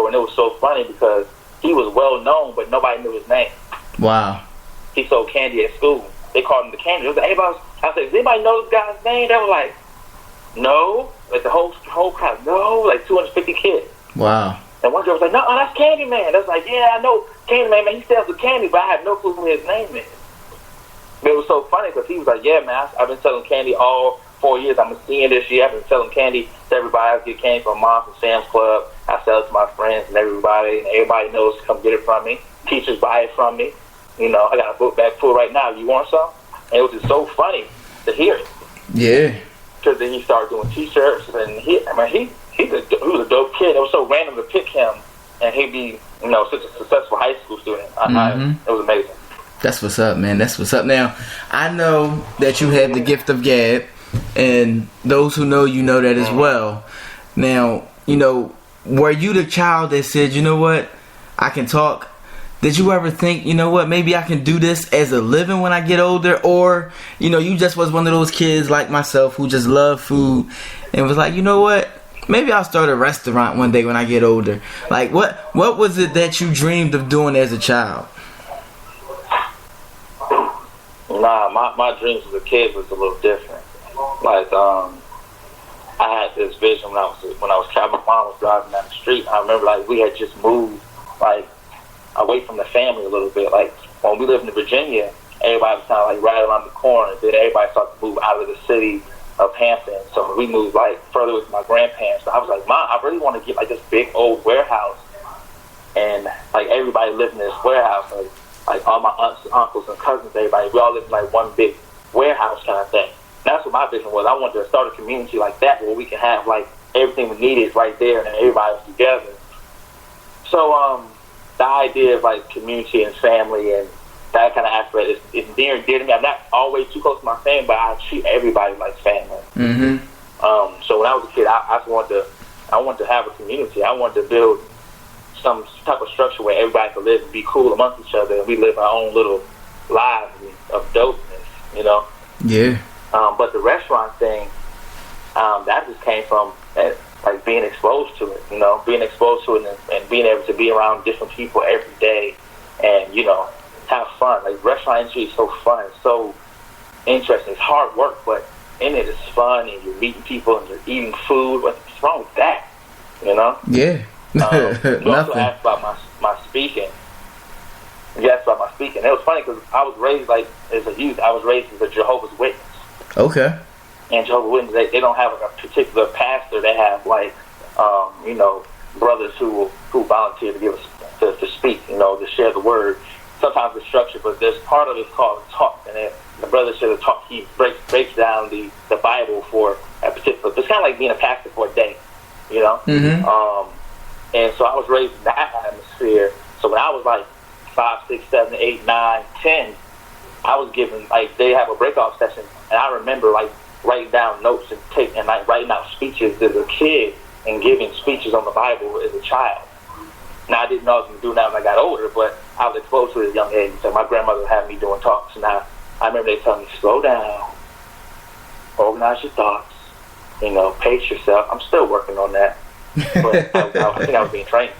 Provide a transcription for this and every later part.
and it was so funny because he was well known, but nobody knew his name. Wow. He sold candy at school. They called him the candy. It was like, I said, does anybody know this guy's name? They were like, no. Like the whole crowd, no. Like 250 kids. Wow. And one girl was like, no, that's Candyman. I was like, yeah, I know Candyman, man. He sells the candy, but I had no clue who his name is. But it was so funny because he was like, yeah, man, I've been selling candy all 4 years. I'm a senior this year. I've been selling candy to everybody. I get candy from Mom from Sam's Club. I sell it to my friends and everybody. And everybody knows to come get it from me. Teachers buy it from me. You know, I got a book bag full right now. You want some? And it was just so funny to hear it. Yeah. Because then he started doing T-shirts, and he was a dope kid. It was so random to pick him, and he'd be, you know, such a successful high school student. It was amazing. That's what's up, man. That's what's up. Now, I know that you have the gift of gab, and those who know you know that as well. Now, you know, were you the child that said, you know what, I can talk? Did you ever think, you know what, maybe I can do this as a living when I get older? Or, you know, you just was one of those kids like myself who just loved food and was like, you know what, maybe I'll start a restaurant one day when I get older. Like, what was it that you dreamed of doing as a child? Nah, my dreams as a kid was a little different. Like, I had this vision when I was traveling. My mom was driving down the street. I remember, like, we had just moved, like, away from the family a little bit. Like, when we lived in Virginia, everybody was kind of like right around the corner. Then everybody started to move out of the city of Hampton. So we moved like further with my grandparents. So I was like, Mom, I really want to get like this big old warehouse, and like everybody lived in this warehouse. Like all my aunts, uncles, and cousins, everybody, we all lived in like one big warehouse kind of thing. And that's what my vision was. I wanted to start a community like that where we can have like everything we needed right there, and everybody was together. So the idea of like community and family and that kind of aspect is near and dear to me. I'm not always too close to my family, but I treat everybody like family. Mm-hmm. So when I was a kid, I wanted to have a community. I wanted to build some type of structure where everybody could live and be cool amongst each other, and we live our own little lives of dopeness, you know. Yeah. But the restaurant thing, that just came from like being exposed to it, you know, being exposed to it and being able to be around different people every day and, you know, have fun. Like, restaurant industry is so fun. It's so interesting. It's hard work, but in it, it's fun, and you're meeting people and you're eating food. What's wrong with that, you know? Yeah. You also asked about my speaking. You asked about my speaking. It was funny because I was raised, like, as a youth, I was raised as a Jehovah's Witness. Okay. And Jehovah's Witnesses, they don't have a particular pastor. They have like, you know, brothers who volunteer to give us to speak, you know, to share the word. Sometimes it's structured, but there's part of it called talk, and then the brother shares the talk. He breaks down the Bible for a particular. It's kind of like being a pastor for a day, you know. Mm-hmm. And so I was raised in that atmosphere. So when I was like 5, 6, 7, 8, 9, 10, I was given like they have a breakout session, and I remember like writing down notes and like writing out speeches as a kid and giving speeches on the Bible as a child. Now I didn't know I was going to do that when I got older, but I was exposed to it at a young age. So my grandmother had me doing talks, and I remember they telling me, slow down, organize your thoughts, you know, pace yourself. I'm still working on that, but I think I was being trained,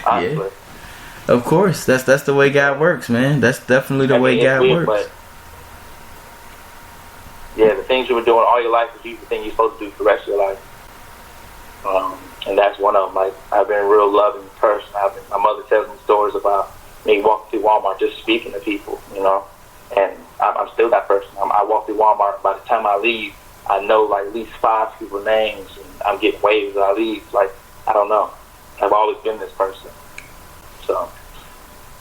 honestly. Yeah. Of course, that's the way God works, man. That's definitely the way God works. But yeah, the things you were doing all your life is usually the thing you're supposed to do for the rest of your life. And that's one of them. Like, I've been a real loving person. My mother tells me stories about me walking through Walmart just speaking to people, you know. And I'm still that person. I walk through Walmart. By the time I leave, I know like at least 5 people's names, and I'm getting waves as I leave. Like, I don't know. I've always been this person. So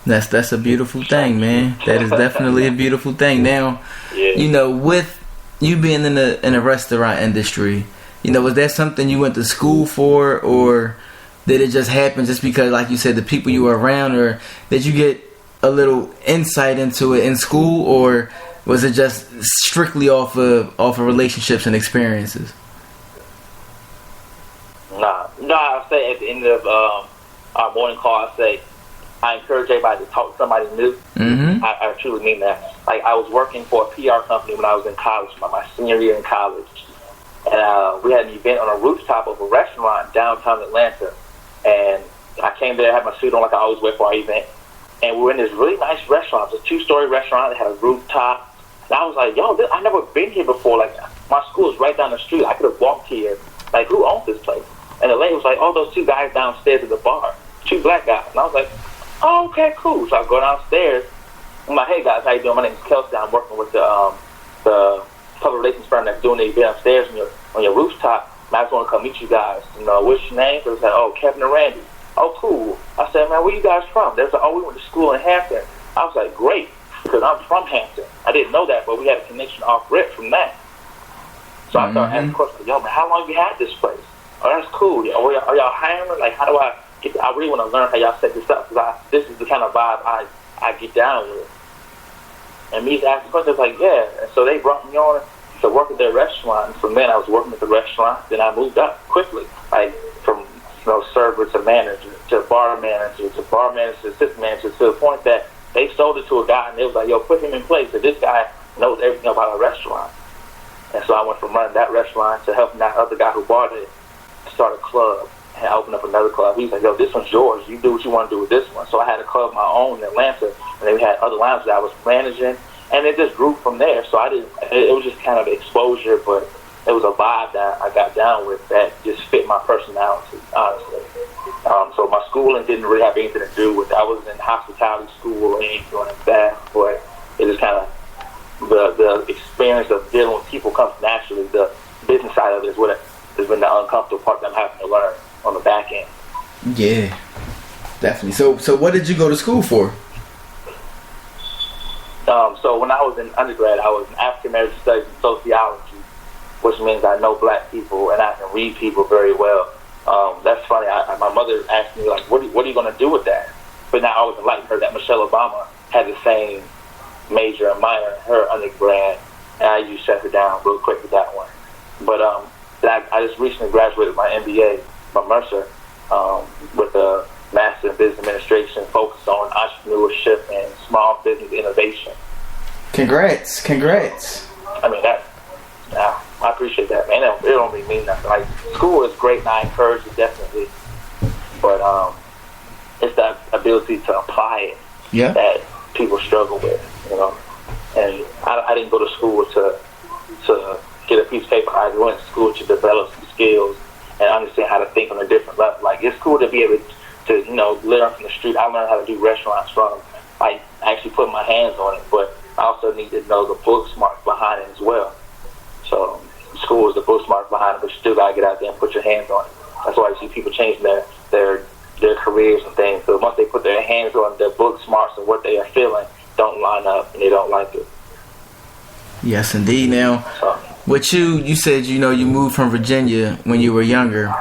that's a beautiful thing, man. That is definitely a beautiful thing. Now, you know, with you being in the restaurant industry, you know, was that something you went to school for, or did it just happen just because, like you said, the people you were around, or did you get a little insight into it in school, or was it just strictly off of relationships and experiences? Nah. I say at the end of our morning call, I say I encourage everybody to talk to somebody new. Mm-hmm. I truly mean that. Like, I was working for a PR company when I was in college, my senior year in college. And we had an event on a rooftop of a restaurant in downtown Atlanta. And I came there, I had my suit on like I always wear for our event, and we were in this really nice restaurant. It was a 2-story restaurant that had a rooftop. And I was like, yo, I never been here before. Like, my school is right down the street. I could have walked here. Like, who owns this place? And the lady was like, oh, those 2 guys downstairs at the bar, 2 black guys. And I was like, oh, okay, cool. So I go downstairs. I'm like, hey, guys, how you doing? My name is Kelsey. I'm working with the public relations firm that's doing the event upstairs on your rooftop. And I just want to come meet you guys. What's your name? So they said, oh, Kevin and Randy. Oh, cool. I said, man, where you guys from? They said, oh, we went to school in Hampton. I was like, great, because I'm from Hampton. I didn't know that, but we had a connection off rip from that. So I started asking questions, yo, man, how long have you had this place? Oh, that's cool. Are y'all hiring? Like, how do I get, I really want to learn how y'all set this up, because this is the kind of vibe I get down with. And me asking questions, like, yeah. And so they brought me on to work at their restaurant. And from then, I was working at the restaurant. Then I moved up quickly, like from server to manager to bar manager to bar manager to assistant manager, to the point that they sold it to a guy, and they was like, yo, put him in place. So this guy knows everything about our restaurant. And so I went from running that restaurant to helping that other guy who bought it start a club and open up another club. He was like, yo, this one's yours. You do what you want to do with this one. So I had a club of my own in Atlanta, and then we had other lounges that I was managing, and it just grew from there. So it was just kind of exposure, but it was a vibe that I got down with that just fit my personality, honestly. So my schooling didn't really have anything to do with it. I wasn't in hospitality school or anything like that, but it just kind of, the experience of dealing with people comes naturally. The business side of it is what has been the uncomfortable part that I'm having to learn on the back end. Yeah, definitely. So what did you go to school for? So when I was in undergrad, I was in African American Studies and Sociology, which means I know black people and I can read people very well. That's funny. My mother asked me, like, what are you going to do with that? But now I always enlightened her that Michelle Obama had the same major and minor in her undergrad, and I usually shut her down real quick with that one. But I just recently graduated my MBA from Mercer with a Master in Business Administration focused on entrepreneurship and small business innovation. Congrats. I mean, I appreciate that, man. It don't really mean nothing. Like, school is great, and I encourage it definitely. But it's that ability to apply it that people struggle with, And I didn't go to school to get a piece of paper. I went to school to develop some skills and understand how to think on a different level. Like, it's cool to be able to learn from the street. I learned how to do restaurants from, like, actually putting my hands on it, but I also need to know the book smart behind it as well. So school is the book smart behind it, but you still gotta get out there and put your hands on it. That's why you see people changing their careers and things. So once they put their hands on their book smarts and what they are feeling don't line up and they don't like it. Yes, indeed. Now, with you said you moved from Virginia when you were younger.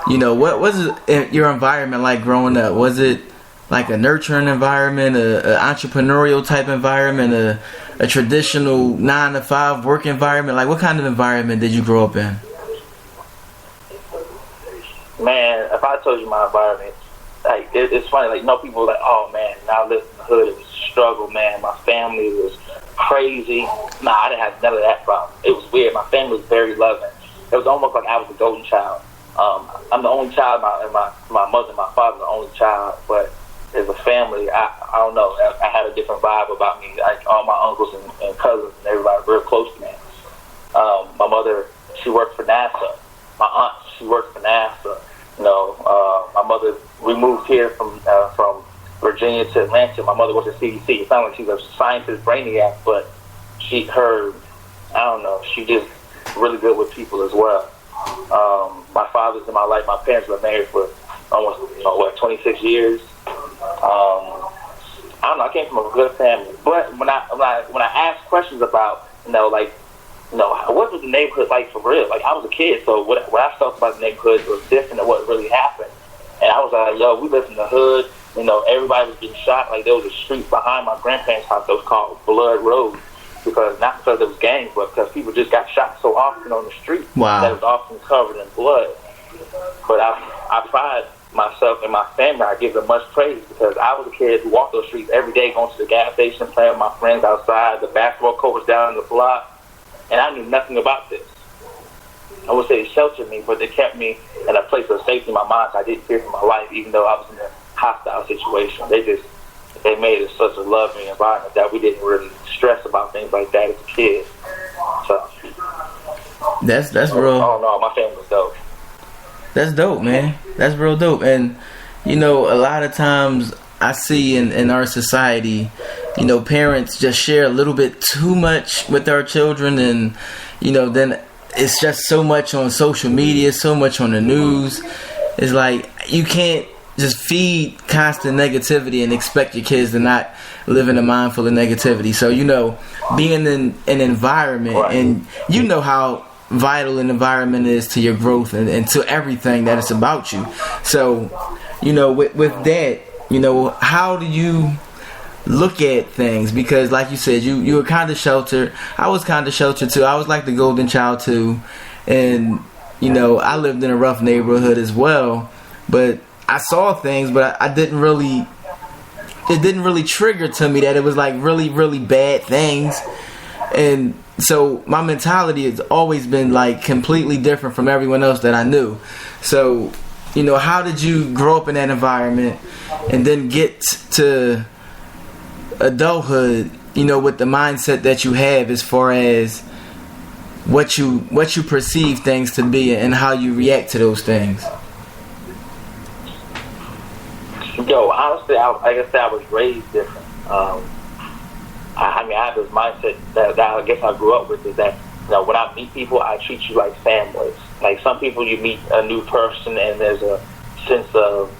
What was your environment like growing up? Was it like a nurturing environment, a entrepreneurial type environment, a traditional 9-to-5 work environment? Like, what kind of environment did you grow up in? Man, if I told you my environment, like, it's funny. Like, people are like, oh man, now I live in the hood. It was a struggle, man. My family was crazy. Nah, I didn't have none of that problem. It was weird. My family was very loving. It was almost like I was the golden child. I'm the only child, and my mother and my father are the only child, but as a family, I don't know, I had a different vibe about me. Like, all my uncles and cousins and everybody were real close to me. My mother, she worked for NASA. My aunt, she worked for NASA. My mother, we moved here from Virginia to Atlanta. My mother was at CDC. It sounded like she was a scientist brainiac, but she just really good with people as well. My father's in my life. My parents were married for almost 26 years. I don't know. I came from a good family, but when I asked questions about what was the neighborhood like for real? Like, I was a kid, so what I felt about the neighborhood was different than what really happened. And I was like, yo, we lived in the hood. Everybody was getting shot. Like, there was a street behind my grandparents' house that was called Blood Road, not because it was gangs, but because people just got shot so often on the street. Wow. That was often covered in blood. But I pride myself and my family. I give them much praise because I was a kid who walked those streets every day, going to the gas station, playing with my friends outside. The basketball court was down the block, and I knew nothing about this. I would say it sheltered me, but it kept me in a place of safety in my mind. So I didn't fear for my life, even though I was in hostile situation. They made it such a loving environment that we didn't really stress about things like that as a kid. So that's real. Oh no, my family was dope. That's dope, man. That's real dope. And you know, a lot of times I see in our society, you know, parents just share a little bit too much with our children, and you know, then it's just so much on social media, so much on the news. It's like you can't just feed constant negativity and expect your kids to not live in a mind full of negativity. So, you know, being in an environment, and you know how vital an environment is to your growth and to everything that is about you. So, you know, with that, you know, how do you look at things? Because like you said, you were kind of sheltered. I was kind of sheltered too. I was like the golden child too. And, you know, I lived in a rough neighborhood as well. But I saw things, but it didn't really trigger to me that it was like really, really bad things. And so my mentality has always been like completely different from everyone else that I knew. So, you know, how did you grow up in that environment and then get to adulthood, you know, with the mindset that you have as far as what you perceive things to be and how you react to those things? Yo, honestly, like I said, I was raised different. I mean, I have this mindset that I guess I grew up with, is that, you know, when I meet people, I treat you like families. Like some people, you meet a new person and there's a sense of,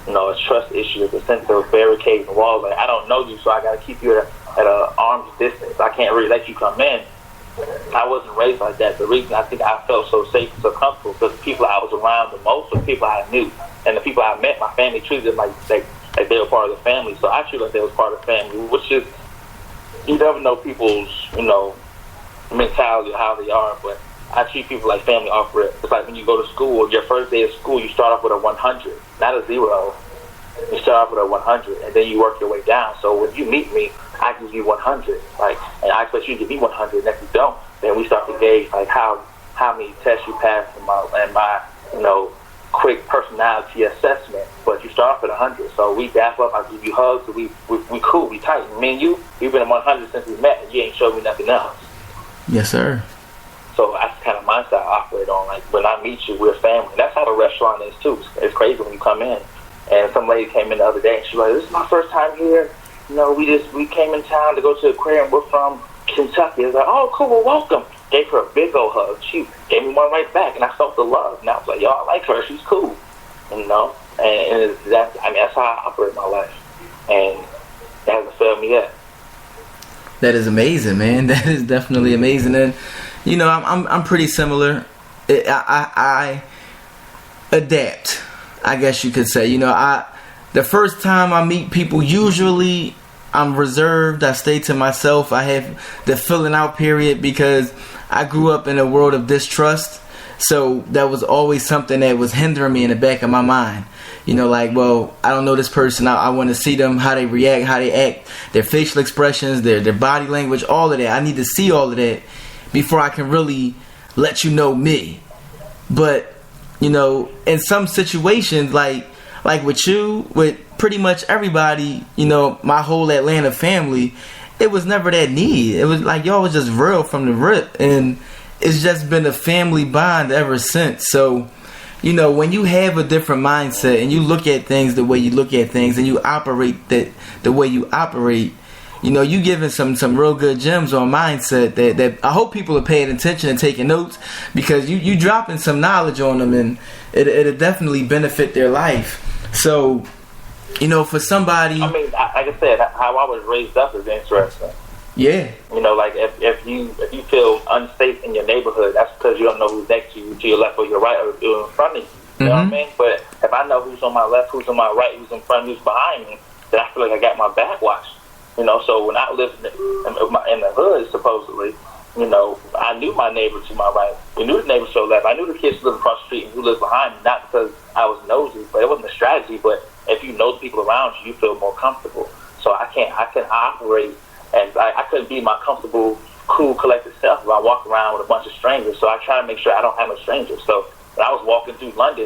you know, a trust issue, a sense of barricades and walls. Like, I don't know you, so I got to keep you at an arm's distance. I can't really let you come in. I wasn't raised like that. The reason I think I felt so safe and so comfortable because the people I was around the most were people I knew. And the people I met, my family treated them like they were part of the family. So I treated like they was part of the family, which is, you never know people's, you know, mentality or how they are, but I treat people like family off rip. It's like when you go to school, your first day of school, you start off with a 100, not a 0. You start off with a 100, and then you work your way down. So when you meet me, I give you 100, like, and I expect you to give me 100. And if you don't, then we start to gauge like how many tests you pass and my you know, quick personality assessment. But you start off at 100, so we dap up. I give you hugs. We cool. We tight. Me and you, we've been at 100 since we met, and you ain't showed me nothing else. Yes, sir. So that's the kind of mindset I operate on. Like when I meet you, we're family. That's how the restaurant is too. It's crazy when you come in. And some lady came in the other day, and she was like, "This is my first time here. You know, we came in town to go to the aquarium. We're from Kentucky." I was like, "Oh, cool. Well, welcome." Gave her a big old hug. She gave me one right back, and I felt the love. And I was like, "Yo, I like her. She's cool." You know, and that's how I operate my life, and that hasn't failed me yet. That is amazing, man. That is definitely amazing. And you know, I'm pretty similar. I adapt, I guess you could say. You know, the first time I meet people, usually I'm reserved. I stay to myself. I have the filling out period because I grew up in a world of distrust. So that was always something that was hindering me in the back of my mind. You know, like, well, I don't know this person. I want to see them, how they react, how they act, their facial expressions, their body language, all of that. I need to see all of that before I can really let you know me. But, you know, in some situations, like with you, with pretty much everybody, you know, my whole Atlanta family, it was never that need. It was like y'all was just real from the rip, and it's just been a family bond ever since. So, you know, when you have a different mindset and you look at things the way you look at things and you operate the way you operate, you know, you giving some real good gems on mindset that I hope people are paying attention and taking notes, because you dropping some knowledge on them, and it'll definitely benefit their life. So, you know, for somebody, I mean, like I said, how I was raised up is interesting. Yeah. You know, like if you feel unsafe in your neighborhood, that's because you don't know who's next to you, to your left or your right, or in front of you. You know what I mean? But if I know who's on my left, who's on my right, who's in front, who's behind me, then I feel like I got my back watched. You know, so when I lived in the hood, supposedly, you know, I knew my neighbor to my right. We knew the neighbor to the left. I knew the kids who lived across the street and who lived behind me, not because I was nosy, but it wasn't a strategy. But if you know the people around you, you feel more comfortable. So I can operate, and I couldn't be my comfortable, cool, collected self if I walk around with a bunch of strangers. So I try to make sure I don't have no strangers. So when I was walking through London,